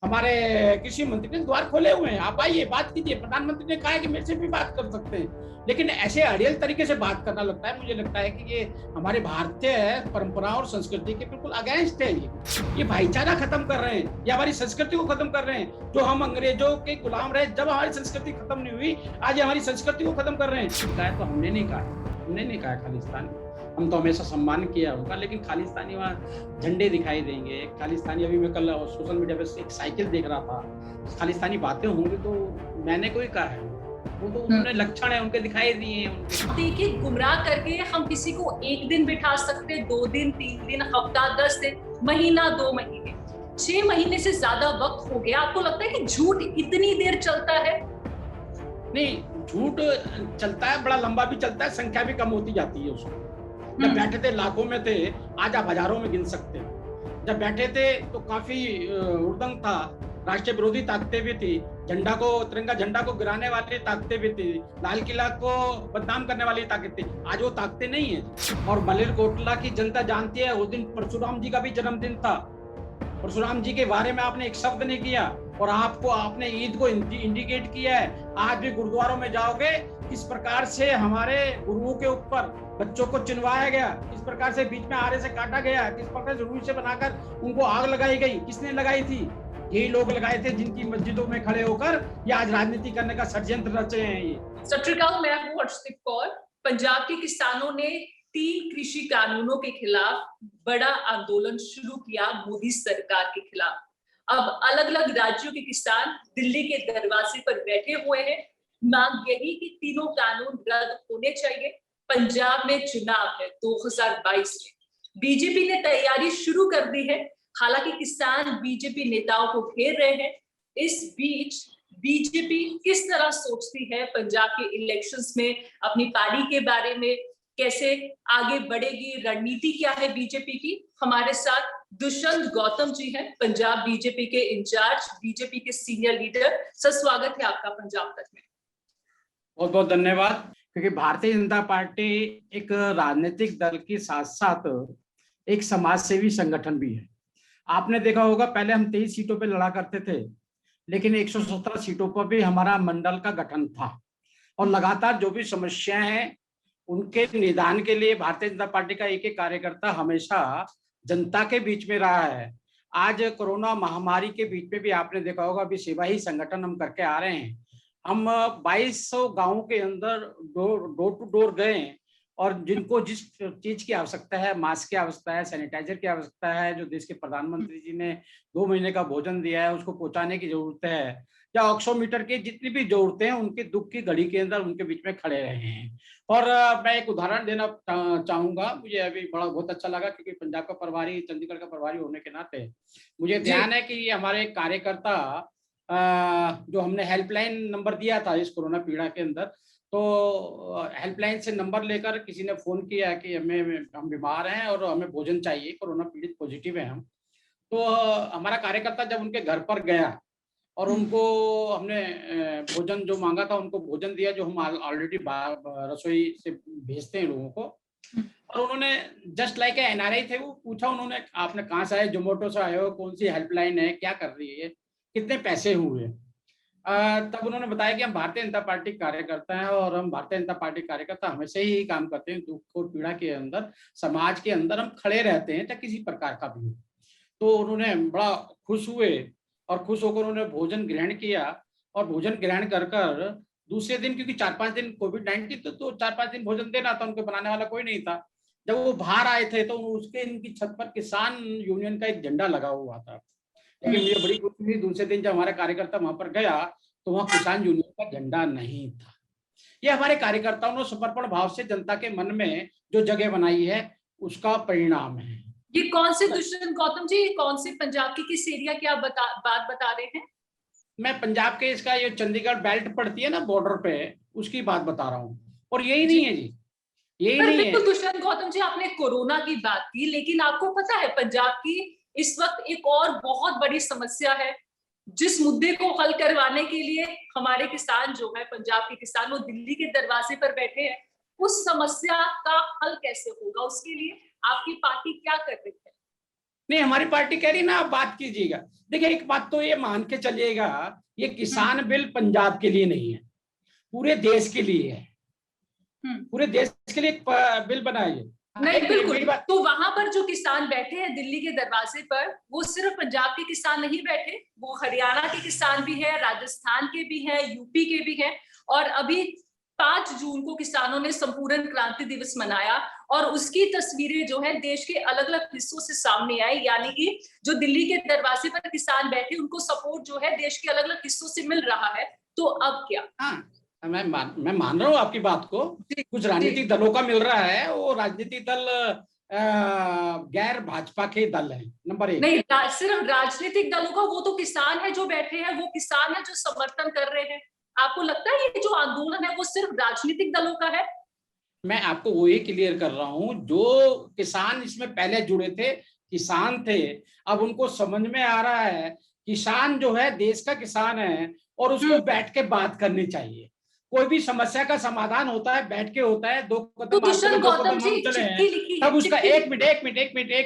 हमारे कृषि मंत्री ने द्वार खोले हुए हैं, आप आइए बात कीजिए। प्रधानमंत्री ने कहा है कि मेरे से भी बात कर सकते हैं, लेकिन ऐसे अड़ियल तरीके से बात करना लगता है, मुझे लगता है कि ये हमारे भारतीय परंपरा और संस्कृति के बिल्कुल अगेंस्ट है। ये भाईचारा खत्म कर रहे हैं, ये हमारी संस्कृति को खत्म कर रहे हैं। जो हम अंग्रेजों के गुलाम रहे, जब हमारी संस्कृति खत्म नहीं हुई, आज हमारी संस्कृति को खत्म कर रहे हैं। तो हमने नहीं कहा खालिस्तान, हम तो हमेशा सम्मान किया उनका, लेकिन खालिस्तानी वहाँ झंडे दिखाई देंगे, खालिस्तानी। अभी मैं कल सोशल मीडिया पे एक साइकिल देख रहा था, खालिस्तानी बातें होंगी तो मैंने कोई कहा है, वो तो उन्होंने लक्षण है उनके दिखाई दिए हैं उनके। देखिए, गुमराह करके हम किसी को एक दिन बिठा सकते, 2 दिन, 3 दिन, हफ्ता, 10 दिन, महीना, 2 महीने, 6 महीने से ज्यादा वक्त हो गया। आपको लगता है कि झूठ इतनी देर चलता है? नहीं, झूठ चलता है, बड़ा लंबा भी चलता है, संख्या भी कम होती जाती है उसको। जब बैठे थे लाखों में थे, आज आप हजारों में गिन सकते हैं। जब बैठे थे तो काफी उद्दंड था, राष्ट्रीय विरोधी ताकतें भी थी, झंडा को, तिरंगा झंडा को गिराने वाली ताकतें भी थी, लाल किला को बदनाम करने वाली ताकत थी। आज वो ताकतें नहीं है। और मलेरकोटला की जनता जानती है, उस दिन परशुराम जी का भी जन्मदिन था, परशुराम जी के बारे में आपने एक शब्द नहीं किया, और आपने ईद को इंडिकेट किया है। आज भी गुरुद्वारों में जाओगे, किस प्रकार से हमारे गुरुओं के ऊपर बच्चों को चिनवाया गया, किस प्रकार से बीच में आरे से काटा गया, किस प्रकार से रुई से बनाकर उनको आग लगाई गई। किसने लगाई थी? यही लोग लगाए थे जिनकी मस्जिदों में खड़े होकर ये आज राजनीति करने का षड्यंत्र रचे हैं। ये सत श्री अकाल, मैं हूं हर्षदीप कौर। पंजाब के किसानों ने 3 कृषि कानूनों के खिलाफ बड़ा आंदोलन शुरू किया मोदी सरकार के खिलाफ। अब अलग अलग राज्यों के किसान दिल्ली के दरवाजे पर बैठे हुए हैं। मांग यही कि तीनों कानून रद्द होने चाहिए। पंजाब में चुनाव है 2022 में। बीजेपी ने तैयारी शुरू कर दी है, हालांकि किसान बीजेपी नेताओं को घेर रहे हैं। इस बीच बीजेपी किस तरह सोचती है पंजाब के इलेक्शंस में अपनी पार्टी के बारे में, कैसे आगे बढ़ेगी, रणनीति क्या है बीजेपी की? हमारे साथ दुष्यंत गौतम जी हैं, पंजाब बीजेपी के इंचार्ज, बीजेपी के सीनियर लीडर। सर, स्वागत है आपका पंजाब तक में। बहुत बहुत धन्यवाद। क्योंकि भारतीय जनता पार्टी एक राजनीतिक दल के साथ साथ एक समाज सेवी संगठन भी है। आपने देखा होगा, पहले हम 23 सीटों पे लड़ा करते थे, लेकिन 117 सीटों पर भी हमारा मंडल का गठन था, और लगातार जो भी समस्याएं हैं उनके निदान के लिए भारतीय जनता पार्टी का एक एक कार्यकर्ता हमेशा जनता के बीच में रहा है। आज कोरोना महामारी के बीच में भी आपने देखा होगा, अभी सेवा ही संगठन हम करके आ रहे हैं। हम 2200 गांवों के अंदर डोर टू डोर गए, और जिनको जिस चीज की आवश्यकता है, मास्क की आवश्यकता है, सैनिटाइजर की आवश्यकता है, जो देश के प्रधानमंत्री जी ने 2 महीने का भोजन दिया है उसको पहुंचाने की जरूरत है, या ऑक्सीमीटर की जितनी भी जरूरतें हैं, उनके दुख की घड़ी के अंदर उनके बीच में खड़े रहे हैं। और मैं एक उदाहरण देना चाहूंगा। मुझे अभी बहुत अच्छा लगा, क्योंकि पंजाब का प्रभारी, चंडीगढ़ का प्रभारी होने के नाते मुझे ध्यान है कि हमारे कार्यकर्ता, जो हमने हेल्पलाइन नंबर दिया था इस कोरोना पीड़ा के अंदर, तो हेल्पलाइन से नंबर लेकर किसी ने फोन किया कि हम बीमार हैं और हमें भोजन चाहिए, कोरोना पीड़ित पॉजिटिव है हम। तो हमारा कार्यकर्ता जब उनके घर पर गया और उनको हमने भोजन जो मांगा था उनको भोजन दिया, जो हम ऑलरेडी रसोई से भेजते हैं लोगों को। और उन्होंने जस्ट लाइक एनआरआई थे, वो पूछा उन्होंने, आपने कहाँ से आए? जोमेटो से आए हो? कौन सी हेल्पलाइन है, क्या कर रही है, कितने पैसे हुए? तब उन्होंने बताया कि हम भारतीय जनता पार्टी कार्यकर्ता हैं, और हम भारतीय जनता पार्टी कार्यकर्ता हमेशा ही काम करते हैं, दुख और पीड़ा के अंदर, समाज के अंदर हम खड़े रहते हैं, चाहे किसी प्रकार का भी हो। तो उन्होंने बड़ा खुश हुए, और खुश होकर उन्होंने भोजन ग्रहण किया। और भोजन ग्रहण कर कर दूसरे दिन, क्योंकि 4-5 दिन कोविड-19 तो 4-5 दिन भोजन देना था, उनको बनाने वाला कोई नहीं था। जब वो बाहर आए थे तो उसके इनकी छत पर किसान यूनियन का एक झंडा लगा हुआ था। लेकिन मुझे बड़ी खुशी हुई, दूसरे दिन जब हमारा कार्यकर्ता वहां पर गया तो वहां किसान यूनियन का झंडा नहीं था। ये हमारे कार्यकर्ताओं ने समर्पण भाव से जनता के मन में जो जगह बनाई है, उसका परिणाम है। ये कौन से दुष्यंत गौतम जी, कौन से पंजाब की किस एरिया की आप बात बता रहे हैं? मैं पंजाब के, इसका ये चंडीगढ़ बेल्ट पड़ती है ना बॉर्डर पे, उसकी बात बता रहा हूँ। और यही नहीं है जी, यही पर नहीं है। बिल्कुल दुष्यंत गौतम जी, आपने कोरोना की बात की, लेकिन आपको पता है पंजाब की इस वक्त एक और बहुत बड़ी समस्या है, जिस मुद्दे को हल करवाने के लिए हमारे किसान जो है, पंजाब के किसान, वो दिल्ली के दरवाजे पर बैठे हैं। उस समस्या का हल कैसे होगा, उसके लिए आपकी पार्टी क्या कर रही है? नहीं, हमारी पार्टी कह रही ना आप बात कीजिएगा। देखिए, एक बात तो ये मान के चलिएगा, ये किसान बिल पंजाब के लिए नहीं है, पूरे देश के लिए है। पूरे देश के लिए एक बिल बनाइए। नहीं, बिल्कुल। तो वहां पर जो किसान बैठे हैं दिल्ली के दरवाजे पर, वो सिर्फ पंजाब के किसान नहीं बैठे, वो हरियाणा के किसान भी है, राजस्थान के भी हैं, यूपी के भी हैं। और अभी 5 जून को किसानों ने संपूर्ण क्रांति दिवस मनाया और उसकी तस्वीरें जो है देश के अलग अलग हिस्सों से सामने आई। यानी कि जो दिल्ली के दरवाजे पर किसान बैठे, उनको सपोर्ट जो है देश के अलग अलग हिस्सों से मिल रहा है। तो अब क्या? हाँ, मैं मान रहा हूँ आपकी बात को। कुछ राजनीतिक दलों का मिल रहा है, वो राजनीतिक दल गैर भाजपा के दल हैं, नंबर 1। नहीं, सिर्फ राजनीतिक दलों का, वो तो किसान है जो बैठे हैं, वो किसान है जो समर्थन कर रहे हैं। आपको लगता है ये जो आंदोलन है वो सिर्फ राजनीतिक दलों का है? मैं आपको वही क्लियर कर रहा हूँ, जो किसान इसमें पहले जुड़े थे, किसान थे, अब उनको समझ में आ रहा है किसान जो है देश का किसान है और उसको बैठ के बात करनी चाहिए। कोई भी समस्या का समाधान होता है बैठ के होता है, 2 तो कदम आप चले, 2 गौतम कदम जी हम चले चिट्ठी हैं, लिखी तब है, उसका चिट्ठी। एक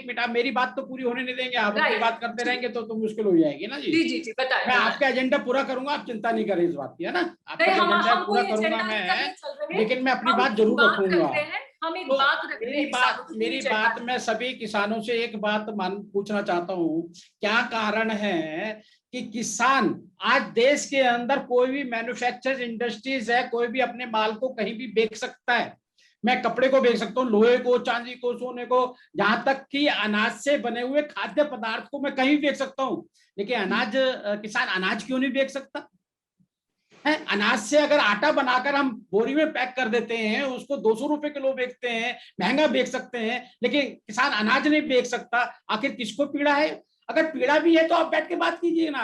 मिनट, आप मेरी बात तो पूरी होने नहीं देंगे, आप अपनी बात करते रहेंगे तो मुश्किल हो जाएगी ना जी। जी बताएं। मैं आपका एजेंडा पूरा करूंगा, आप चिंता नहीं करें इस बात की, है ना। आपका नहीं, एजेंडा हम पूरा कोई करूंगा एजेंडा मैं, लेकर नहीं चल रहे, लेकिन मैं अपनी हम बात एक जरूर बात रखूंगा। रख रहे हैं, हम एक तो बात रख रहे हैं किसानों की, मेरी बात मैं सभी किसानों से एक बात पूछना चाहता हूँ, क्या कारण है कि किसान आज देश के अंदर कोई भी मैन्युफैक्चर इंडस्ट्रीज है, कोई भी अपने माल को कहीं भी बेच सकता है। मैं कपड़े को बेच सकता हूँ, लोहे को, चांदी को, सोने को, जहां तक कि अनाज से बने हुए खाद्य पदार्थ को मैं कहीं भी बेच सकता हूँ। लेकिन किसान अनाज क्यों नहीं बेच सकता है? अनाज से अगर आटा बनाकर हम बोरी में पैक कर देते हैं, उसको 200 रुपए किलो बेचते हैं, महंगा बेच सकते हैं, लेकिन किसान अनाज नहीं बेच सकता। आखिर किसको पीड़ा है? अगर पीड़ा भी है तो आप बैठ के बात कीजिए ना।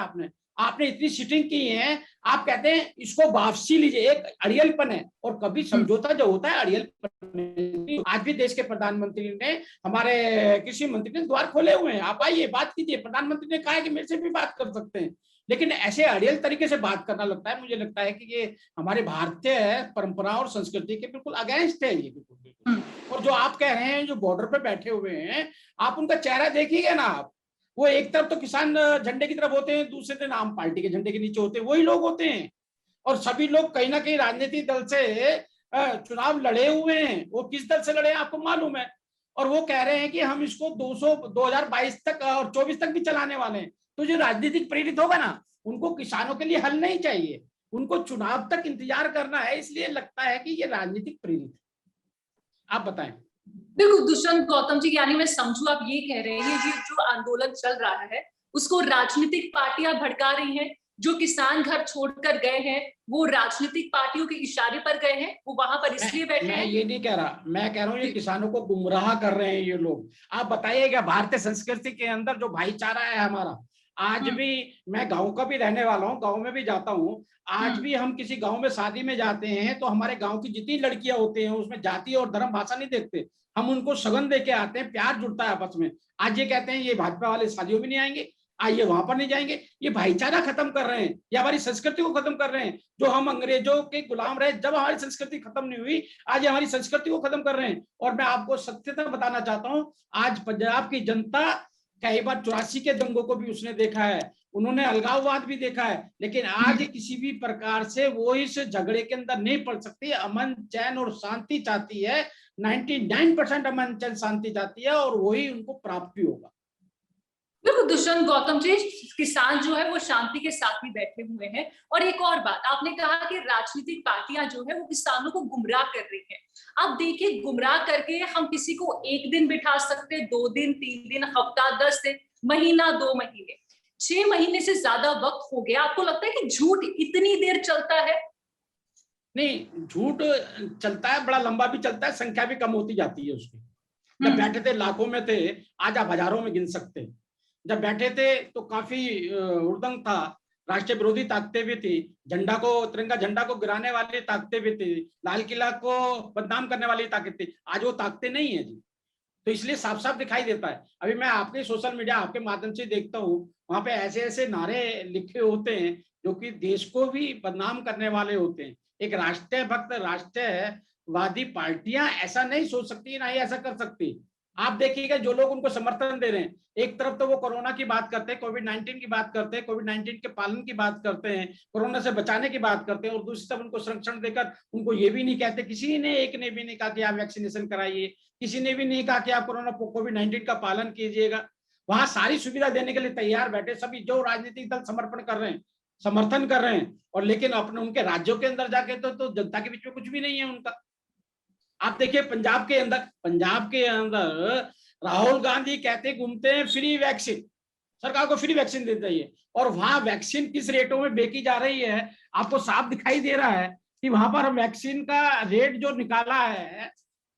आपने इतनी सीटिंग की है, आप कहते हैं इसको वापसी लीजिए, एक अड़ियलपन है। और कभी समझौता जो होता है अड़ियलपन। आज भी देश के प्रधानमंत्री ने, हमारे कृषि मंत्री ने द्वार खोले हुए हैं, आप आइए बात कीजिए। प्रधानमंत्री ने कहा है कि मेरे से भी बात कर सकते हैं, लेकिन ऐसे अड़ियल तरीके से बात करना लगता है, मुझे लगता है कि ये हमारे भारतीय परंपरा और संस्कृति के बिल्कुल अगेंस्ट है ये, बिल्कुल। और जो आप कह रहे हैं जो बॉर्डर पे बैठे हुए हैं, आप उनका चेहरा देखिएगा ना। आप वो एक तरफ तो किसान झंडे की तरफ होते हैं, दूसरे दिन आम पार्टी के झंडे के नीचे होते हैं, वही लोग होते हैं। और सभी लोग कहीं ना कहीं राजनीतिक दल से चुनाव लड़े हुए हैं। वो किस दल से लड़े हैं आपको मालूम है। और वो कह रहे हैं कि हम इसको 2022 तक और 24 तक भी चलाने वाले हैं। तो जो राजनीतिक प्रेरित होगा ना, उनको किसानों के लिए हल नहीं चाहिए, उनको चुनाव तक इंतजार करना है। इसलिए लगता है कि ये राजनीतिक प्रेरित है। आप बताएं। देखो दुष्यंत गौतम जी, यानी मैं समझू आप ये कह रहे हैं ये जो आंदोलन चल रहा है उसको राजनीतिक पार्टियां भड़का रही हैं। जो किसान घर छोड़कर गए हैं वो राजनीतिक पार्टियों के इशारे पर गए हैं, वो वहां पर इसलिए बैठे हैं। मैं ये नहीं कह रहा, मैं कह रहा हूँ ये किसानों को गुमराह कर रहे हैं ये लोग। आप बताइएगा, भारतीय संस्कृति के अंदर जो भाईचारा है हमारा, आज भी, मैं गांव का भी रहने वाला हूँ, गांव में भी जाता हूँ। आज भी हम किसी गांव में शादी में जाते हैं तो हमारे गांव की जितनी लड़कियां होती हैं उसमें जाति और धर्म भाषा नहीं देखते, हम उनको सगन दे के आते हैं, प्यार जुड़ता है आपस में। आज ये कहते हैं ये भाजपा वाले शादियों में नहीं आएंगे, आइए वहां पर नहीं जाएंगे। ये भाईचारा खत्म कर रहे हैं, ये हमारी संस्कृति को खत्म कर रहे हैं। जो हम अंग्रेजों के गुलाम रहे, जब हमारी संस्कृति खत्म नहीं हुई, आज हमारी संस्कृति को खत्म कर रहे हैं। और मैं आपको सत्यता बताना चाहता हूं, आज पंजाब की जनता कई बार 84 के दंगों को भी उसने देखा है, उन्होंने अलगाववाद भी देखा है, लेकिन आज किसी भी प्रकार से वो इस झगड़े के अंदर नहीं पड़ सकती। अमन चैन और शांति चाहती है, 99% अमन चैन शांति चाहती है, और वही उनको प्राप्त भी होगा। देखो दुष्यंत गौतम जी, किसान जो है वो शांति के साथ ही बैठे हुए हैं। और एक और बात, आपने कहा कि राजनीतिक पार्टियां जो है वो किसानों को गुमराह कर रही हैं। अब देखिए, गुमराह करके हम किसी को एक दिन बिठा सकते, 2 दिन, 3 दिन, हफ्ता, 10 दिन, महीना, 2 महीने, 6 महीने से ज्यादा वक्त हो गया। आपको लगता है कि झूठ इतनी देर चलता है? नहीं, झूठ चलता है, बड़ा लंबा भी चलता है, संख्या भी कम होती जाती है उसकी। जब बैठे थे लाखों में थे, आज आप हजारों में गिन सकते हैं। जब बैठे थे तो काफी उर्दंग था, राष्ट्रीय विरोधी ताकतें भी थी, झंडा को, तिरंगा झंडा को गिराने वाली ताकतें भी थी, लाल किला को बदनाम करने वाली ताकत थी। आज वो ताकतें नहीं है जी। तो इसलिए साफ साफ दिखाई देता है। अभी मैं आपके सोशल मीडिया आपके माध्यम से देखता हूँ, वहां पे ऐसे ऐसे नारे लिखे होते हैं जो कि देश को भी बदनाम करने वाले होते हैं। एक राष्ट्रीय भक्त, राष्ट्रीयवादी पार्टियां ऐसा नहीं सोच सकती, ना ही ऐसा कर सकती। आप देखिएगा जो लोग उनको समर्थन दे रहे हैं, एक तरफ तो वो कोरोना की बात करते हैं, कोविड-19 की बात करते हैं, कोविड-19 के पालन की बात करते हैं, कोरोना से बचाने की बात करते हैं, और दूसरी तरफ उनको संरक्षण देकर उनको ये भी नहीं कहते, किसी ने एक ने भी नहीं कहा कि आप वैक्सीनेशन कराइए, किसी ने भी नहीं कहा कि आप कोरोना कोविड-19 का पालन कीजिएगा। वहां सारी सुविधा देने के लिए तैयार बैठे सभी जो राजनीतिक दल समर्पण कर रहे हैं, समर्थन कर रहे हैं, और लेकिन अपने उनके राज्यों के अंदर जाके तो जनता के बीच में कुछ भी नहीं है उनका। आप देखिए पंजाब के अंदर राहुल गांधी कहते घूमते हैं फ्री वैक्सीन, सरकार को फ्री वैक्सीन दे चाहिए, और वहां वैक्सीन किस रेटों में बेची जा रही है आपको साफ दिखाई दे रहा है कि वहां पर वैक्सीन का रेट जो निकाला है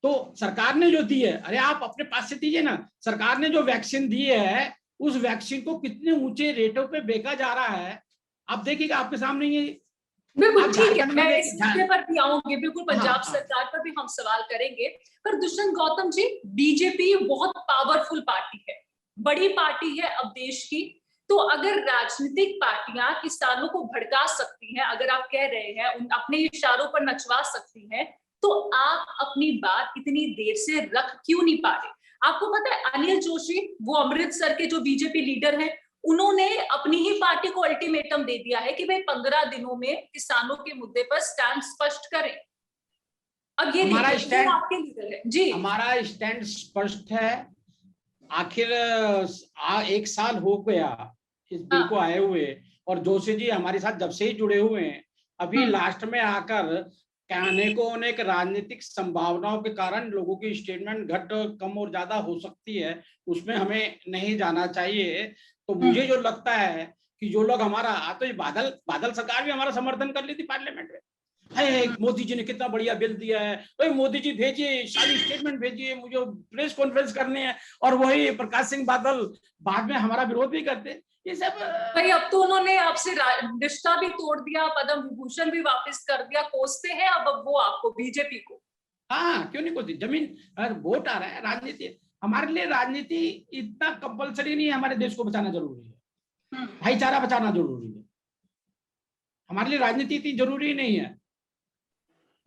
तो सरकार ने जो दी है, अरे आप अपने पास से दीजिए ना, सरकार ने जो वैक्सीन दी है उस वैक्सीन को कितने ऊंचे रेटों पे बेचा जा रहा है, आप देखिएगा आपके सामने ये। बिल्कुल ठीक है, झारखंड में मैं इस मुद्दे पर भी आऊंगी, बिल्कुल पंजाब हाँ। सरकार पर भी हम सवाल करेंगे। पर दुष्यंत गौतम जी, बीजेपी बहुत पावरफुल पार्टी है, बड़ी पार्टी है अब देश की, तो अगर राजनीतिक पार्टियां किसानों को भड़का सकती हैं, अगर आप कह रहे हैं उन अपने इशारों पर नचवा सकती हैं, तो आप अपनी बात इतनी देर से रख क्यों नहीं पा रहे? आपको पता है अनिल जोशी, वो अमृतसर के जो बीजेपी लीडर हैं, उन्होंने अपनी ही पार्टी को अल्टीमेटम दे दिया है कि भाई 15 दिनों में किसानों के मुद्दे पर स्टैंड स्पष्ट करें। अब ये हमारा स्टैंड, आपके लीडर है जी, हमारा स्टैंड स्पष्ट है। आखिर 1 साल हो गया इस बिल को आए हुए, और जोशी जी हमारे साथ जब से ही जुड़े हुए हैं, अभी लास्ट में आकर कहने को अनेक राजनीतिक संभावनाओं के कारण लोगों की स्टेटमेंट घट कम और ज्यादा हो सकती है, उसमें हमें नहीं जाना चाहिए। तो मुझे जो लगता है कि जो लोग हमारा, तो ये बादल सरकार भी हमारा समर्थन कर ली थी पार्लियामेंट में, मोदी जी ने कितना बढ़िया बिल दिया है, तो मोदी जी भेजिए, सारी स्टेटमेंट भेजिए, मुझे प्रेस कॉन्फ्रेंस करने हैं, और वही प्रकाश सिंह बादल बाद में हमारा विरोध भी करते। ये सब भाई अब तो उन्होंने आपसे रिश्ता भी तोड़ दिया, पद्म विभूषण भी वापस कर दिया, कोसते हैं अब वो आपको, बीजेपी को। हाँ क्यों नहीं कोसती, जमीन वोट आ रहा है, राजनीति हमारे लिए, राजनीति इतना कंपलसरी नहीं है, हमारे देश को बचाना जरूरी है, भाईचारा बचाना जरूरी है, हमारे लिए राजनीति इतनी जरूरी नहीं है,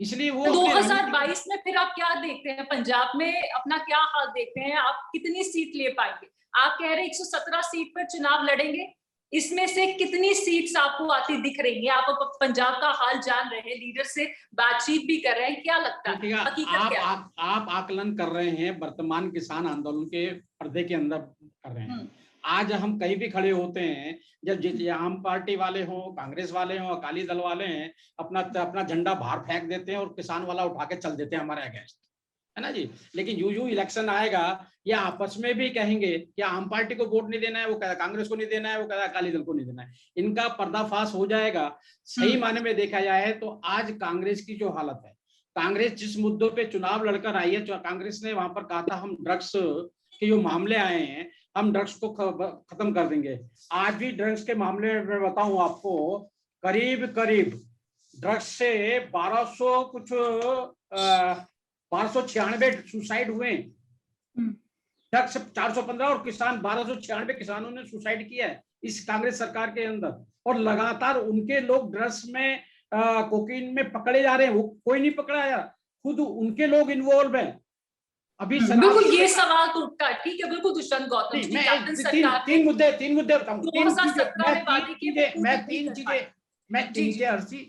इसलिए वो 2022 में फिर आप क्या देखते हैं, पंजाब में अपना क्या हाल देखते हैं, आप कितनी सीट ले पाएंगे? आप कह रहे हैं 117 सीट पर चुनाव लड़ेंगे, इसमें से कितनी सीट्स आपको आती दिख रही है? आप पंजाब का हाल जान रहे हैं, लीडर से बातचीत भी कर रहे हैं, क्या लगता है हकीकत क्या है? आप आकलन कर रहे हैं वर्तमान किसान आंदोलन के पर्दे के अंदर कर रहे हैं। आज हम कहीं भी खड़े होते हैं, जब आम पार्टी वाले हों, कांग्रेस वाले हों, अकाली दल वाले हैं, अपना झंडा बाहर फेंक देते हैं और किसान वाला उठा के चल देते हैं हमारे अगेंस्ट, है ना जी। लेकिन यूं इलेक्शन आएगा, ये आपस में भी कहेंगे कि आम पार्टी को वोट नहीं देना है, वो कहता कांग्रेस को नहीं देना है, वो कहता अकाली दल को नहीं देना है, इनका पर्दाफाश हो जाएगा। सही मायने में देखा जाए तो आज कांग्रेस की जो हालत है, कांग्रेस जिस मुद्दों पे चुनाव लड़कर आई है, कांग्रेस ने वहां पर कहा था हम ड्रग्स के जो मामले आए हैं, हम ड्रग्स को खत्म कर देंगे। आज भी ड्रग्स के मामले में बताऊं आपको, करीब ड्रग्स से 1200 कुछ 1296 सुसाइड हुए, ड्रग्स 415 और किसान 1296 किसानों ने सुसाइड किया है इस कांग्रेस सरकार के अंदर, और लगातार उनके लोग ड्रग्स में कोकीन में पकड़े जा रहे हैं, वो कोई नहीं पकड़ा जा, खुद उनके लोग इन्वॉल्व हैं। अभी बिल्कुल ये सवाल तो उठता है, ठीक है, बिल्कुल दुष्यंत गौतम जी, तीन मुद्दे बताऊं,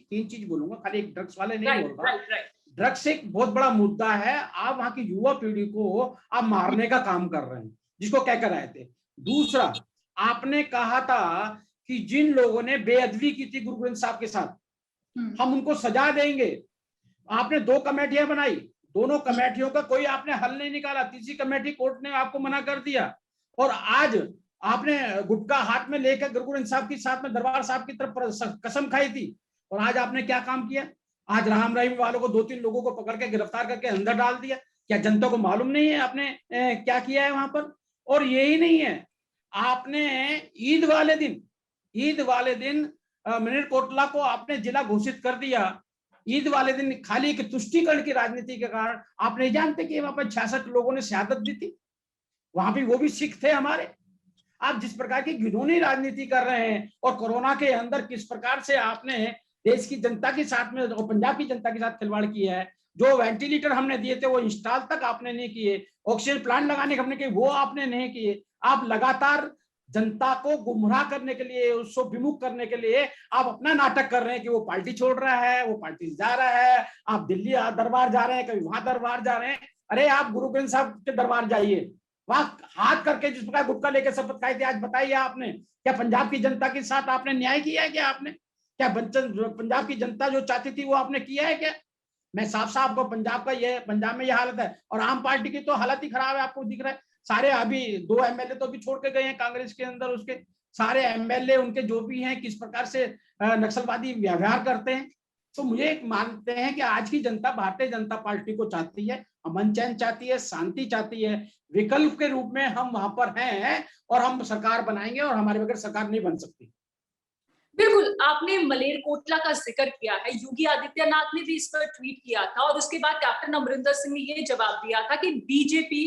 तीन चीज बोलूंगा, खाली एक ड्रग्स वाले नहीं बोल रहा। ड्रग्स एक बहुत बड़ा मुद्दा है, आप वहां की युवा पीढ़ी को आप मारने का काम कर रहे हैं, जिसको कहकर आए थे। दूसरा, आपने कहा था कि जिन लोगों ने बेअदबी की थी गुरु ग्रंथ साहब के साथ, हम उनको सजा देंगे। आपने 2 कमेटियां बनाई, दोनों कमेटियों का कोई आपने हल नहीं निकाला, तीसरी कमेटी कोर्ट ने आपको मना कर दिया, और आज आपने गुटखा हाथ में लेकर गुरु ग्रंथ साहब के साथ में दरबार साहब की तरफ कसम खाई थी, और आज आपने क्या काम किया? आज राम रहीम वालों को 2-3 लोगों को पकड़ के गिरफ्तार करके अंदर डाल दिया। क्या जनता को मालूम नहीं है आपने क्या किया है वहां पर? और यही नहीं है, आपने ईद वाले दिन मनेरकोटला को आपने जिला घोषित कर दिया। ईद वाले दिन खाली एक तुष्टीकरण की राजनीति के कारण आप नहीं जानते कि वहां पर 66 लोगों ने शहादत दी थी, वहां भी वो भी सिख थे हमारे। आप जिस प्रकार की घिनौनी राजनीति कर रहे हैं, और कोरोना के अंदर किस प्रकार से आपने देश की जनता के साथ में और पंजाब की जनता के साथ खिलवाड़ किया है, जो वेंटिलेटर हमने दिए थे वो इंस्टॉल तक आपने नहीं किए, ऑक्सीजन प्लांट लगाने के हमने किए वो आपने नहीं किए। आप लगातार जनता को गुमराह करने के लिए, उसको विमुख करने के लिए आप अपना नाटक कर रहे हैं कि वो पार्टी छोड़ रहा है, वो पार्टी जा रहा है, आप दिल्ली दरबार जा रहे हैं, कभी वहां दरबार जा रहे हैं। अरे आप गुरु ग्रंथ साहब के दरबार जाइए, वहां हाथ करके जिस प्रकार गुटखा लेके शपथ खाई थी, आज बताइए आपने क्या पंजाब की जनता के साथ आपने न्याय किया है? क्या आपने क्या पंजाब की जनता जो चाहती थी वो आपने किया है क्या? मैं साफ साफ आपको पंजाब में यह हालत है, और आम पार्टी की तो हालत ही खराब है, आपको दिख रहा है। सारे अभी 2 एमएलए तो अभी छोड़ के गए हैं कांग्रेस के अंदर, उसके सारे एमएलए उनके जो भी हैं किस प्रकार से नक्सलवादी व्यवहार करते हैं। तो मुझे मानते हैं कि आज की जनता भारतीय जनता पार्टी को चाहती है, अमन चैन चाहती है, शांति चाहती है। विकल्प के रूप में हम वहां पर हैं और हम सरकार बनाएंगे, और हमारे बगैर सरकार नहीं बन सकती। बिल्कुल, आपने मलेरकोटला का जिक्र किया है, योगी आदित्यनाथ ने भी इस पर ट्वीट किया था और उसके बाद कैप्टन अमरिंदर सिंह ने ये जवाब दिया था कि बीजेपी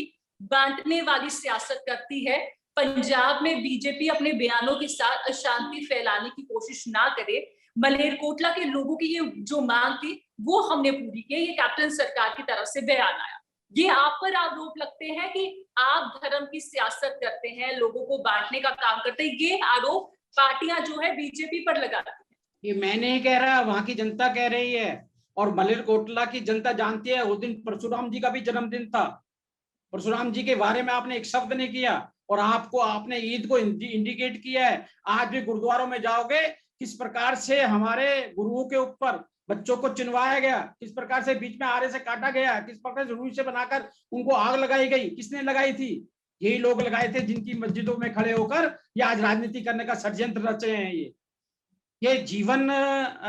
बांटने वाली सियासत करती है। पंजाब में बीजेपी अपने बयानों के साथ अशांति फैलाने की कोशिश ना करे। मलेरकोटला के लोगों की ये जो मांग थी वो हमने पूरी की, ये कैप्टन सरकार की तरफ से बयान आया। ये आप पर आरोप लगते हैं कि आप धर्म की सियासत करते हैं, लोगों को बांटने का काम करते हैं, ये आरोप पार्टियां जो है बीजेपी पर लगाती है। ये मैं नहीं कह रहा, वहां की जनता कह रही है, और मलेरकोटला की जनता जानती है। उस दिन परशुराम जी का भी जन्मदिन था, परशुराम जी के बारे में आपने एक शब्द नहीं किया, और आपने ईद को इंडिकेट किया है। आज भी गुरुद्वारों में जाओगे, किस प्रकार से हमारे गुरुओं के ऊपर बच्चों को चिनवाया गया, किस प्रकार से बीच में आरे से काटा गया, किस प्रकार से रुई से बनाकर उनको आग लगाई गई, किसने लगाई थी? यही लोग लगाए थे जिनकी मस्जिदों में खड़े होकर ये आज राजनीति करने का षड्यंत्र रचे हैं। ये जीवन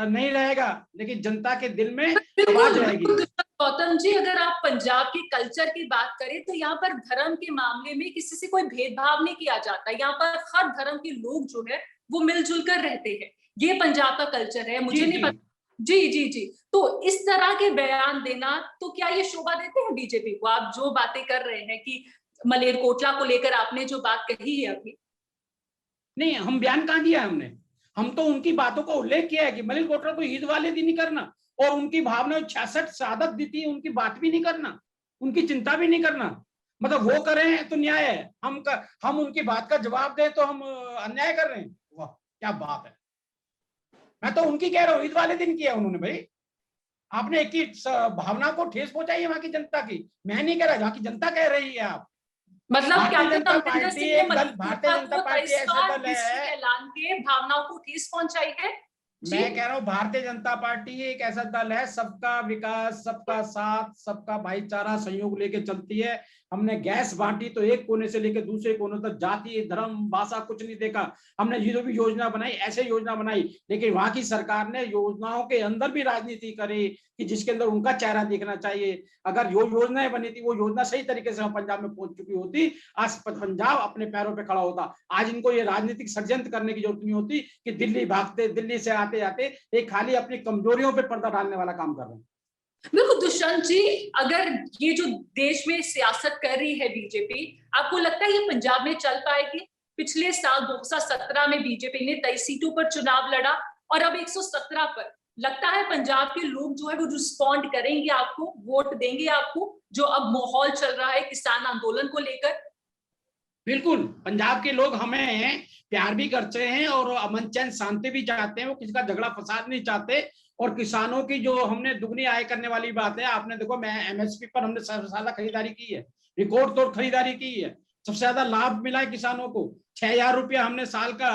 नहीं रहेगा, लेकिन जनता के दिल में आवाज रहेगी। गौतम जी, अगर आप पंजाब के कल्चर की बात करें तो यहाँ पर धर्म के मामले में किसी से कोई भेदभाव नहीं किया जाता। यहाँ पर हर धर्म के लोग जो है वो मिलजुल कर रहते हैं। ये पंजाब का कल्चर है। मुझे नहीं पता। जी जी जी। तो इस तरह के बयान देना, तो क्या ये शोभा देते हैं बीजेपी को? आप जो बातें कर रहे हैं कि मलेरकोटला को लेकर आपने जो बात कही है अभी, नहीं, हम बयान कहाँ दिया हमने? हम तो उनकी बातों को उल्लेख किया है कि मलेरकोटला को ईद वाले दिन नहीं करना, और उनकी भावना 66 शहादत दी थी, उनकी बात भी नहीं करना, उनकी चिंता भी नहीं करना। मतलब वो करें तो न्याय है, हम उनकी बात का जवाब दें तो हम अन्याय कर रहे हैं। वाह क्या बात है! मैं तो उनकी कह रहा हूँ, ईद वाले दिन किया उन्होंने। भाई आपने एक ही भावना को ठेस पहुंचाई है वहां की जनता की। मैं नहीं कह रहा, वहां की जनता कह रही है। आप मतलब भारतीय जनता पार्टी ऐसा दल है, ऐलान के भावनाओं को ठेस पहुंचाई है। मैं कह रहा हूँ भारतीय जनता पार्टी एक ऐसा दल है, सबका विकास, सबका साथ, सबका भाईचारा, सहयोग लेके चलती है। हमने गैस बांटी तो एक कोने से लेकर दूसरे कोने तक, जाति धर्म भाषा कुछ नहीं देखा। हमने जो भी योजना बनाई ऐसे योजना बनाई, लेकिन वहां की सरकार ने योजनाओं के अंदर भी राजनीति करी कि जिसके अंदर उनका चेहरा दिखना चाहिए। अगर जो योजनाएं बनी थी वो योजना सही तरीके से पंजाब में पहुंच चुकी होती, आज पंजाब अपने पैरों पर खड़ा होता। आज इनको ये राजनीतिक षड्यंत्र करने की जरूरत नहीं होती कि दिल्ली भागते, दिल्ली से आते आते एक खाली अपनी कमजोरियों पर पर्दा डालने वाला काम कर रहे हैं। बिल्कुल दुष्यंत जी, अगर ये जो देश में सियासत कर रही है बीजेपी, आपको लगता है ये पंजाब में चल पाएगी? पिछले साल 2017 में बीजेपी ने 23 सीटों पर चुनाव लड़ा और अब 117 पर। लगता है पंजाब के लोग जो है वो रिस्पॉन्ड करेंगे, आपको वोट देंगे आपको, जो अब माहौल चल रहा है किसान आंदोलन को लेकर? बिल्कुल, पंजाब के लोग हमें प्यार भी करते हैं और अमन चैन शांति भी चाहते हैं। वो किसी का झगड़ा फसाद नहीं चाहते। और किसानों की जो हमने दुगनी आय करने वाली बात है, आपने देखो, मैं एमएसपी पर हमने सबसे ज्यादा खरीदारी की है, रिकॉर्ड तोड़ खरीदारी की है। सबसे ज्यादा लाभ मिला है किसानों को। 6,000 रुपया हमने साल का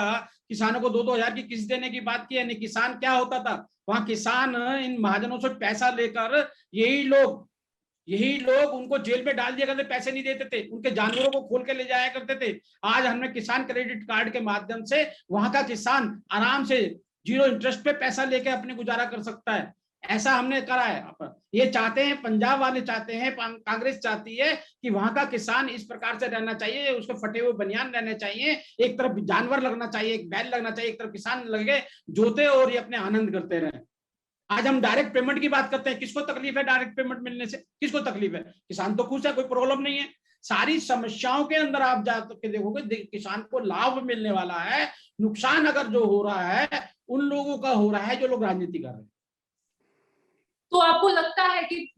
किसानों को 2-2 हजार की किस्त देने की बात की है। नहीं, किसान क्या होता था वहां? किसान इन महाजनों से पैसा लेकर यही लोग उनको जेल में डाल दिया करते, पैसे नहीं देते थे, उनके जानवरों को खोल के ले जाया करते थे। आज हमने किसान क्रेडिट कार्ड के माध्यम से वहां का किसान आराम से 0 इंटरेस्ट पे पैसा लेके अपने गुजारा कर सकता है। ऐसा हमने करा है। ये चाहते हैं, पंजाब वाले चाहते हैं, कांग्रेस चाहती है कि वहां का किसान इस प्रकार से रहना चाहिए, उसके फटे हुए बनियान रहने चाहिए, एक तरफ जानवर लगना चाहिए, एक बैल लगना चाहिए, एक तरफ किसान लगे जोते और ये अपने आनंद करते रहे। आज हम डायरेक्ट पेमेंट की बात करते हैं, किसको तकलीफ है डायरेक्ट पेमेंट मिलने से? किसको तकलीफ है? किसान तो खुश है, कोई प्रॉब्लम नहीं है। सारी समस्याओं के अंदर आप जाकर देखोगे किसान को लाभ मिलने वाला है। नुकसान अगर जो हो रहा है उन लोगों का हो रहा है जो लोग राजनीति कर रहे हैं। तो आपको लगता है कि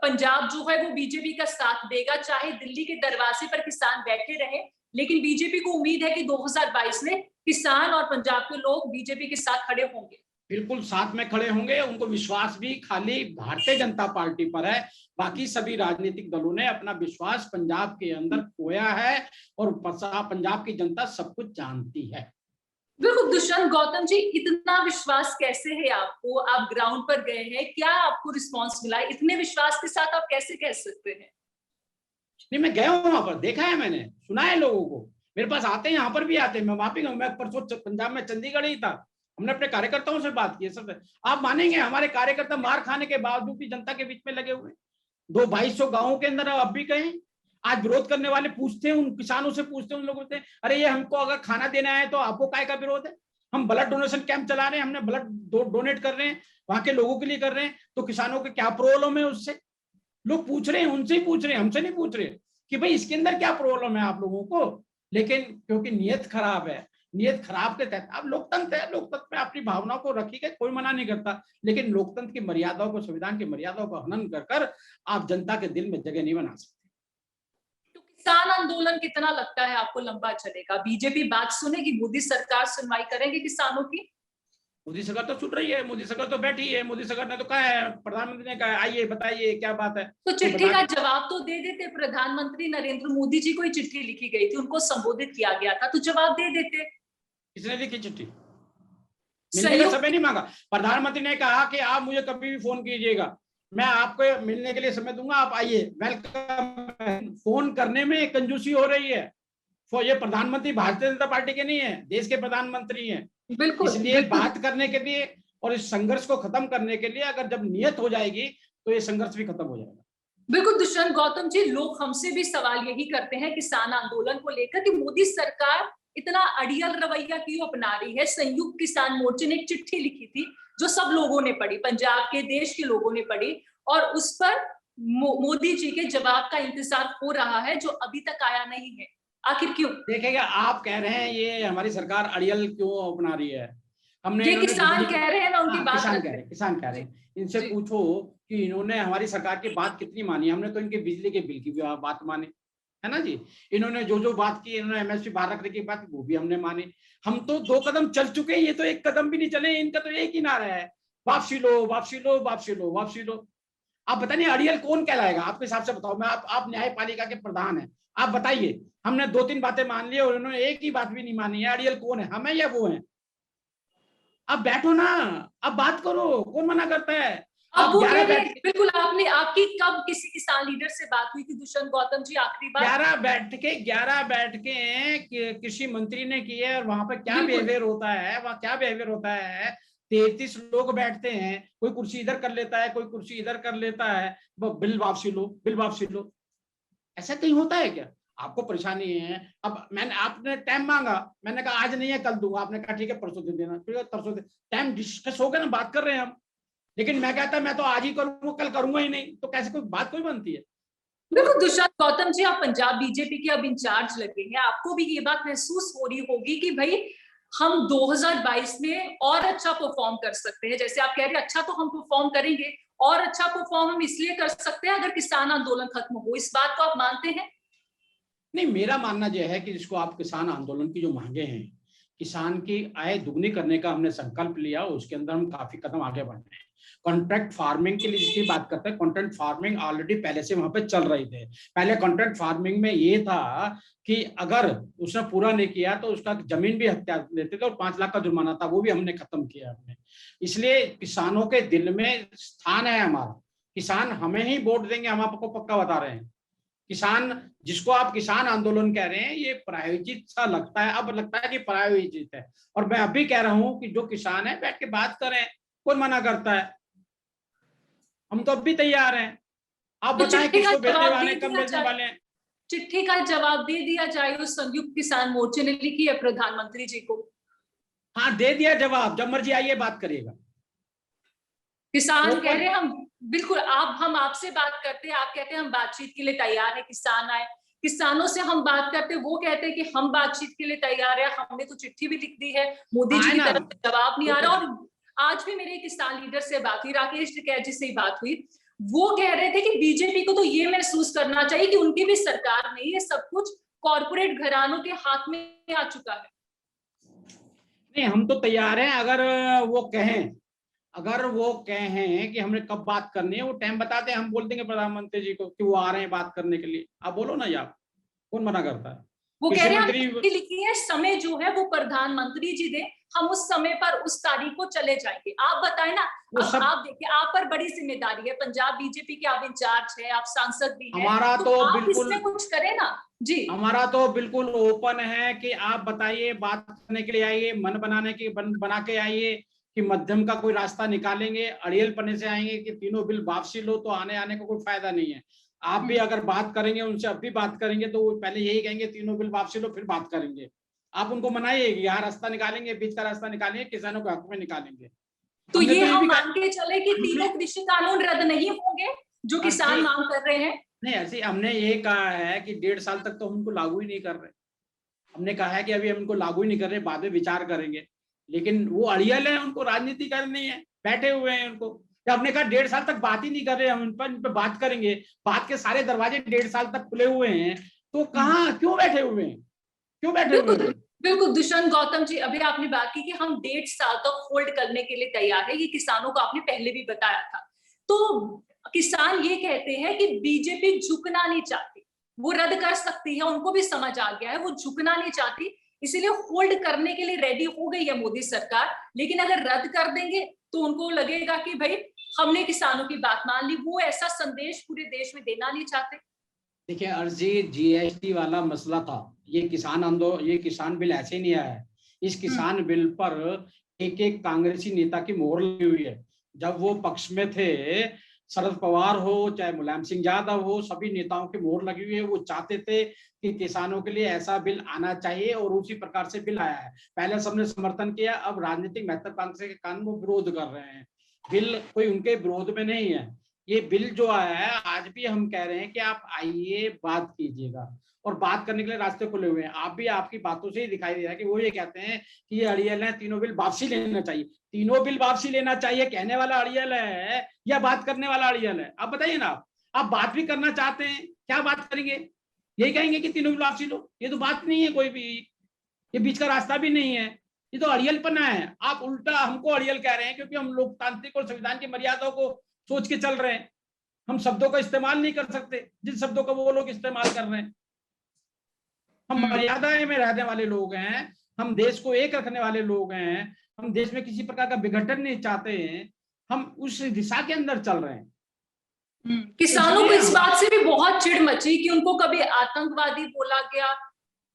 पंजाब जो है वो बीजेपी का साथ देगा, चाहे दिल्ली के दरवाजे पर किसान बैठे रहे, लेकिन बीजेपी को उम्मीद है कि 2022 में किसान और पंजाब के लोग बीजेपी के साथ खड़े होंगे? बिल्कुल साथ में खड़े होंगे। उनको विश्वास भी खाली भारतीय जनता पार्टी पर है, बाकी सभी राजनीतिक दलों ने अपना विश्वास पंजाब के अंदर खोया है और पंजाब की जनता सब कुछ जानती है। बिल्कुल दुष्यंत गौतम जी, इतना विश्वास कैसे है आपको? आप ग्राउंड पर गए हैं, क्या आपको रिस्पांस मिला है? इतने विश्वास के साथ आप कैसे कह सकते हैं? नहीं, मैं गया हूँ वहां पर, देखा है मैंने, सुना है लोगों को, मेरे पास आते हैं, यहाँ पर भी आते हैं, मैं वहां पे मैं परसों पंजाब में चंडीगढ़ ही था, हमने अपने कार्यकर्ताओं से बात की सब। आप मानेंगे हमारे कार्यकर्ता मार खाने के बावजूद भी जनता के बीच में लगे हुए, 200-250 गाँवों के अंदर अब भी गए। आज विरोध करने वाले पूछते हैं, उन किसानों से पूछते हैं, उन लोगों से, अरे ये हमको अगर खाना देना है तो आपको काय का विरोध है? हम ब्लड डोनेशन कैंप चला रहे हैं, हमने ब्लड डोनेट कर रहे हैं, वहां के लोगों के लिए कर रहे हैं, तो किसानों के क्या प्रॉब्लम है उससे? लोग पूछ रहे हैं, उनसे ही पूछ रहे हैं, हमसे नहीं पूछ रहे कि भाई इसके अंदर क्या प्रॉब्लम है आप लोगों को। लेकिन क्योंकि नियत खराब है, नियत खराब के तहत अब लोकतंत्र है, लोकतंत्र में अपनी भावनाओं को रखिएगा, कोई मना नहीं करता, लेकिन लोकतंत्र की मर्यादाओं को, संविधान की मर्यादाओं का हनन कर आप जनता के दिल में जगह नहीं बना सकते। तो किसान आंदोलन कितना लगता है आपको लंबा चलेगा? बीजेपी बात सुनेगी? मोदी सरकार सुनवाई करेंगे किसानों की? मोदी सरकार तो सुन रही है, मोदी सरकार तो बैठी है, मोदी सरकार ने तो कहा है, प्रधानमंत्री ने कहा आइए बताइए क्या बात है। तो चिट्ठी का जवाब तो दे देते, प्रधानमंत्री नरेंद्र मोदी जी को ही चिट्ठी लिखी गई थी, उनको संबोधित किया गया था, तो जवाब दे देते। किसने लिखी चिट्ठी? मिलने का समय नहीं मांगा। प्रधानमंत्री ने कहा कि आप मुझे कभी भी फोन कीजिएगा, मैं आपको मिलने के लिए समय दूंगा, आप आइए, वेलकम। फोन करने में कंजूसी हो रही है। ये प्रधानमंत्री भारतीय जनता पार्टी के नहीं है, देश के प्रधानमंत्री हैं। बिल्कुल, इसलिए बात करने के लिए और इस संघर्ष को खत्म करने के लिए अगर जब नियत हो जाएगी तो ये संघर्ष भी खत्म हो जाएगा। बिल्कुल दुष्यंत गौतम जी, लोग हमसे भी सवाल यही करते हैं किसान आंदोलन को लेकर कि मोदी सरकार इतना अड़ियल रवैया क्यों अपना रही है? संयुक्त किसान मोर्चे ने एक चिट्ठी लिखी थी जो सब लोगों ने पढ़ी, पंजाब के, देश के लोगों ने पढ़ी, और उस पर मोदी जी के जवाब का इंतजार हो रहा है जो अभी तक आया नहीं है। आखिर क्यों? देखिएगा, आप कह रहे हैं ये हमारी सरकार अड़ियल क्यों अपना रही है, हमने ये किसान कह रहे हैं, मैं उनकी बात किसान कह रहे हैं, इनसे पूछो कि इन्होंने हमारी सरकार की बात कितनी मानी। हमने तो इनके बिजली के बिल की भी बात मानी है ना जी, इन्होंने जो जो बात की, इन्होंने एमएसपी बाहर रखने की बात वो भी हमने मानी। हम तो 2 कदम चल चुके हैं, ये तो 1 कदम भी नहीं चले। इनका तो एक ही नारा है, वापसी लो वापसी लो वापसी लो वापसी लो। आप बताइए अड़ियल कौन कहलाएगा आपके हिसाब से? बताओ, मैं आप न्यायपालिका के प्रधान हैं, आप बताइए। हमने 2-3 बातें मान ली और उन्होंने एक ही बात भी नहीं मानी है। अड़ियल कौन है, हम है या वो है? अब बैठो ना, अब बात करो, कौन मना करता है? अब वो कह रहे हैं, बिल्कुल। आपकी कब किसी किसान लीडर से बात हुई थी दुष्यंत गौतम जी आखिरी बार? 11 बैठ के कृषि मंत्री ने की है, और वहां पर क्या बिहेवियर होता है, वहां क्या बिहेवियर होता है। 33 लोग बैठते हैं, कोई कुर्सी इधर कर लेता है, कोई कुर्सी इधर कर लेता है, बिल वापसी लो बिल वापसी लो। ऐसा कहीं होता है क्या? आपको परेशानी है। अब मैंने, आपने टाइम मांगा, मैंने कहा आज नहीं है कल दूंगा, आपने कहा ठीक है परसों दे देना, फिर परसों दे। टाइम डिस्कस हो गया ना, बात कर रहे हैं हम। लेकिन मैं कहता मैं तो आज ही करूंगा, कल करूंगा ही नहीं, तो कैसे कोई बात कोई बनती है? देखो दुष्यंत गौतम जी, आप पंजाब बीजेपी के अब इंचार्ज लगे हैं, आपको भी ये बात महसूस हो रही होगी कि भाई हम 2022 में और अच्छा परफॉर्म कर सकते हैं। जैसे आप कह रहे हैं अच्छा तो हम परफॉर्म करेंगे, और अच्छा परफॉर्म हम इसलिए कर सकते हैं अगर किसान आंदोलन खत्म हो। इस बात को आप मानते हैं? नहीं, मेरा मानना यह है कि जिसको आप किसान आंदोलन की जो मांगे हैं, किसान की आय दुगनी करने का हमने संकल्प लिया, उसके अंदर हम काफी कदम आगे बढ़ रहे हैं। कॉन्ट्रैक्ट फार्मिंग के लिए जिसकी बात करते हैं, कॉन्ट्रैक्ट फार्मिंग ऑलरेडी पहले से वहां पे चल रही थे। पहले कॉन्ट्रैक्ट फार्मिंग में ये था कि अगर उसने पूरा नहीं किया तो उसका जमीन भी हत्या देते थे और 5 लाख का जुर्माना था, वो भी हमने खत्म किया हमने। इसलिए किसानों के दिल में स्थान है हमारा, किसान हमें ही वोट देंगे, हम आपको पक्का बता रहे हैं। किसान, जिसको आप किसान आंदोलन कह रहे हैं, ये प्रायोजित सा लगता है, अब लगता है कि प्रायोजित है। और मैं अभी कह रहा हूं कि जो किसान है बैठ के बात करें, कौन मना करता है? हम तो अब भी तैयार हैं। आप बताएं किसको भेजने वाले, कब भेजने वाले हैं? चिट्ठी का जवाब दे दिया जाए, उस संयुक्त किसान मोर्चे ने लिखी है प्रधानमंत्री जी को। हाँ, दे दिया जवाब, जब मर्जी आइए बात करिएगा। किसान कह रहे हैं हम, बिल्कुल। हम आपसे बात करते हैं, आप कहते हैं हम बातचीत के लिए तैयार है, किसान आए। किसानों से हम बात करते हैं, वो कहते हैं कि हम बातचीत के लिए तैयार है, हमने तो चिट्ठी भी लिख दी है, मोदी जी की तरफ से जवाब नहीं आ रहा। और आज भी मेरे किसान लीडर से बात हुई, राकेश टिकैत जी से ही बात हुई, वो कह रहे थे कि बीजेपी को तो ये महसूस करना चाहिए कि उनकी भी सरकार नहीं है, सब कुछ कॉर्पोरेट घरानों के हाथ में आ चुका है। नहीं, हम तो तैयार हैं, अगर वो कहें कि हमने कब बात करनी है, वो टाइम बताते हैं, हम बोल देंगे प्रधानमंत्री जी को कि वो आ रहे हैं बात करने के लिए। आप बोलो ना यार, कौन मना करता है? वो कह कृषि रहे हैं मंत्री हम लिखी है, समय जो है वो प्रधानमंत्री जी दे, हम उस समय पर उस तारीख को चले जाएंगे। आप बताएं ना। वो अब सब, आप देखिए, आप पर बड़ी जिम्मेदारी है, पंजाब बीजेपी के आप इंचार्ज है, आप सांसद भी हैं, हमारा तो तो आप बिल्कुल, इसमें कुछ करें ना जी। हमारा तो बिल्कुल ओपन है कि आप बताइए, बात करने के लिए आइए, मन बनाने की बना के आइए कि मध्यम का कोई रास्ता निकालेंगे। अड़ियल पने से आएंगे कि तीनों बिल वापसी लो, तो आने का कोई फायदा नहीं है। आप भी अगर बात करेंगे उनसे, अब भी बात करेंगे, तो वो पहले यही कहेंगे तीनों बिल वापसी लो, फिर बात करेंगे। आप उनको मनाइए कि यहाँ रास्ता निकालेंगे, बीच का रास्ता निकालेंगे, किसानों के हक में निकालेंगे। तो हमने ये तो ये हम भी मान के चले कि हमने तीनों कृषि कानून रद्द नहीं होंगे जो किसान अर्जी मांग कर रहे हैं। नहीं, ऐसे हमने ये कहा है कि 1.5 साल तक तो हम उनको लागू ही नहीं कर रहे। हमने कहा है कि अभी हम इनको लागू ही नहीं कर रहे, बाद में विचार करेंगे। लेकिन वो अड़ियल है, उनको राजनीति करनी है, बैठे हुए हैं उनको। जब हमने कहा 1.5 साल तक बात ही नहीं कर रहे, हम इन पर बात करेंगे, बात के सारे दरवाजे 1.5 साल तक खुले हुए हैं, तो कहाँ, क्यों बैठे हुए हैं, क्यों बैठे हुए बिल्कुल हैं? बिल्कुल। दुष्यंत गौतम जी, अभी आपने बात की कि हम 1.5 साल तक होल्ड करने के लिए तैयार है, ये किसानों को आपने पहले भी बताया था। तो किसान ये कहते हैं कि बीजेपी झुकना नहीं चाहती, वो रद्द कर सकती है, उनको भी समझ आ गया है, वो झुकना नहीं चाहती, इसीलिए होल्ड करने के लिए रेडी हो गई है मोदी सरकार। लेकिन अगर रद्द कर देंगे तो उनको लगेगा कि भाई हमने किसानों की बात मान ली, वो ऐसा संदेश पूरे देश में देना नहीं चाहते। देखिए अर्जी, जीएसटी वाला मसला था, ये किसान आंदोलन, ये किसान बिल ऐसे नहीं आया है। इस किसान बिल पर एक एक कांग्रेसी नेता की मोहर लगी हुई है। जब वो पक्ष में थे, शरद पवार हो चाहे मुलायम सिंह यादव हो, सभी नेताओं की मोहर लगी हुई है। वो चाहते थे कि किसानों के लिए ऐसा बिल आना चाहिए, और उसी प्रकार से बिल आया है। पहले सबने समर्थन किया, अब राजनीतिक महत्वाकांक्षा के कारण वो विरोध कर रहे हैं। बिल कोई उनके विरोध में नहीं है। ये बिल जो आया है, आज भी हम कह रहे हैं कि आप आइए, बात कीजिएगा, और बात करने के लिए रास्ते खुले हुए हैं। आप भी, आपकी बातों से ही दिखाई दे रहा है कि वो ये कहते हैं कि ये अड़ियल है, तीनों बिल वापसी लेना चाहिए। तीनों बिल वापसी लेना चाहिए कहने वाला अड़ियल है या बात करने वाला अड़ियल है? आप बताइए ना। आप बात भी करना चाहते हैं, क्या बात करेंगे? यही कहेंगे कि तीनों बिल वापसी लो? ये तो बात नहीं है कोई भी, ये बीच का रास्ता भी नहीं है, ये तो अड़ियलपना है। आप उल्टा हमको अड़ियल कह रहे हैं, क्योंकि हम लोकतांत्रिक और संविधान की मर्यादाओं को सोच के चल रहे हैं। हम शब्दों का इस्तेमाल नहीं कर सकते जिन शब्दों का वो लोग इस्तेमाल कर रहे हैं। हम मर्यादाएं में रहने वाले लोग हैं, हम देश को एक रखने वाले लोग हैं, हम देश में किसी प्रकार का विघटन नहीं चाहते हैं, हम उस दिशा के अंदर चल रहे हैं। तो किसानों को इसलिए इस बात से भी बहुत चिढ़ मची कि उनको कभी आतंकवादी बोला गया,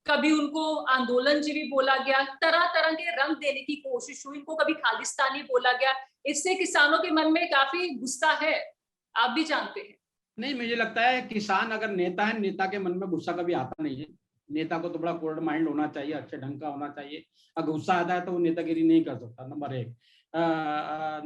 कभी उनको आंदोलनजीवी बोला गया, तरह तरह के रंग देने की कोशिश हुई, इनको कभी खालिस्तानी बोला गया। इससे किसानों के मन में काफी गुस्सा है, आप भी जानते हैं। नहीं, मुझे लगता है किसान अगर नेता है, नेता के मन में गुस्सा कभी आता नहीं है। नेता को तो बड़ा कोल्ड माइंड होना चाहिए, अच्छे ढंग का होना चाहिए। अगर गुस्सा आता है तो वो नेतागिरी नहीं कर सकता, नंबर 1।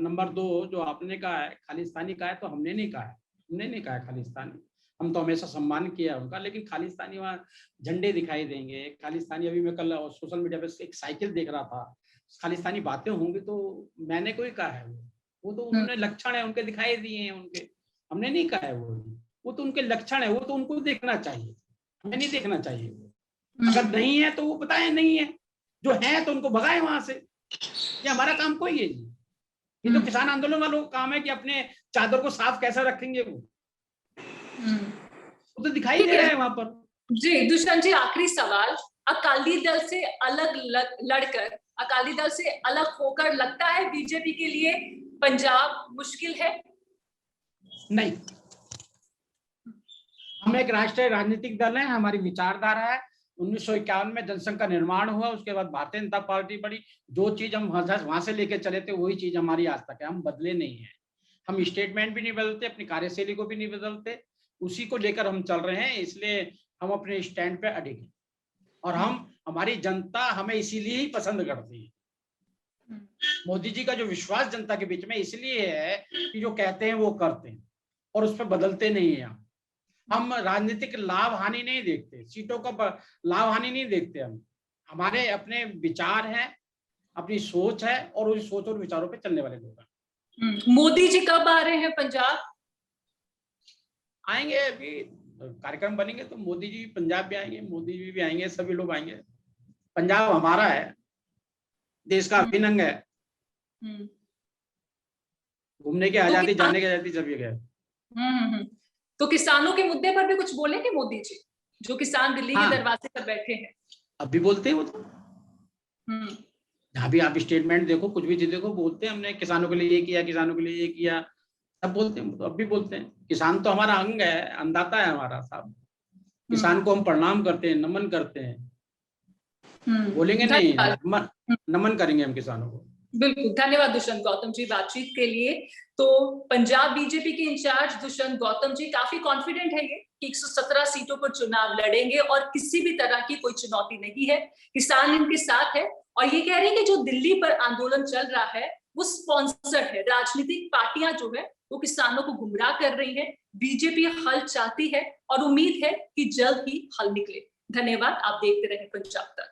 नंबर 2, जो आपने कहा है खालिस्तानी कहा है, तो हमने नहीं कहा है, हमने नहीं कहा है खालिस्तानी। हम तो हमेशा सम्मान किया उनका, लेकिन खालिस्तानी वहाँ झंडे दिखाई देंगे, खालिस्तानी। अभी मैं कल सोशल मीडिया पे एक साइकिल देख रहा था, खालिस्तानी बातें होंगी, तो मैंने कोई कहा है? वो तो उन्होंने लक्षण है उनके, दिखाई दिए हैं उनके, हमने नहीं कहा है। वो तो उनके लक्षण है, वो तो उनको देखना चाहिए, हमें नहीं देखना चाहिए। वो अगर नहीं है तो वो बताए नहीं है, जो है तो उनको भगाए वहां से। ये हमारा काम कोई है जी? ये तो किसान आंदोलन वालों का काम है कि अपने चादर को साफ कैसा रखेंगे। वो तो दिखाई दे रहा है वहां पर। जी दुष्यंत जी, आखिरी सवाल, अकाली दल से अलग लड़कर, अकाली दल से अलग होकर लगता है बीजेपी के लिए पंजाब मुश्किल है? नहीं, हम एक राष्ट्रीय राजनीतिक दल है, हमारी विचारधारा है। 1951 में जनसंघ का निर्माण हुआ, उसके बाद भारतीय जनता पार्टी बड़ी। जो चीज हम वहां से लेके चले थे, वही चीज हमारी आज तक है, हम बदले नहीं है। हम स्टेटमेंट भी नहीं बदलते, अपनी कार्यशैली को भी नहीं बदलते, उसी को लेकर हम चल रहे हैं। इसलिए हम अपने स्टैंड पे अडिग हैं, और हमारी जनता हमें इसीलिए ही पसंद करती है। मोदी जी का जो विश्वास जनता के बीच में इसलिए है कि जो कहते हैं वो करते हैं, और उस पर बदलते नहीं है। हम राजनीतिक लाभ हानि नहीं देखते, सीटों का लाभ हानि नहीं देखते। हम, हमारे अपने विचार हैं, अपनी सोच है और उस सोच और विचारों पे चलने वाले लोग हैं। मोदी जी कब आ रहे हैं पंजाब? आएंगे, अभी कार्यक्रम बनेंगे तो मोदी जी पंजाब भी आएंगे, मोदी जी भी आएंगे, सभी लोग आएंगे। पंजाब हमारा है, देश का अभिन्न अंग है। घूमने की आजादी, जाने की आजादी सभी है। तो किसानों के मुद्दे पर भी कुछ बोलेंगे मोदी जी, जो किसान दिल्ली के दरवाजे पर बैठे हैं? अब भी बोलते हैं वो तो। जहाँ भी आप स्टेटमेंट देखो, कुछ भी चीज देखो, बोलते हैं हमने किसानों के लिए ये किया, किसानों के लिए ये किया, सब बोलते हैं, तो अब भी बोलते हैं। किसान तो हमारा अंग है, अन्नदाता है हमारा साहब। किसान को हम प्रणाम करते हैं, नमन करते हैं। बोलेंगे नहीं, नमन करेंगे हम किसानों को। बिल्कुल, धन्यवाद दुष्यंत गौतम जी बातचीत के लिए। तो पंजाब बीजेपी के इंचार्ज दुष्यंत गौतम जी काफी कॉन्फिडेंट है कि 117 सीटों पर चुनाव लड़ेंगे और किसी भी तरह की कोई चुनौती नहीं है, किसान इनके साथ है। और ये कह रहे हैं कि जो दिल्ली पर आंदोलन चल रहा है वो स्पॉन्सर्ड है, राजनीतिक पार्टियां जो है वो किसानों को गुमराह कर रही है। बीजेपी हल चाहती है और उम्मीद है कि जल्द ही हल निकले। धन्यवाद, आप देखते रहे पंजाब तक।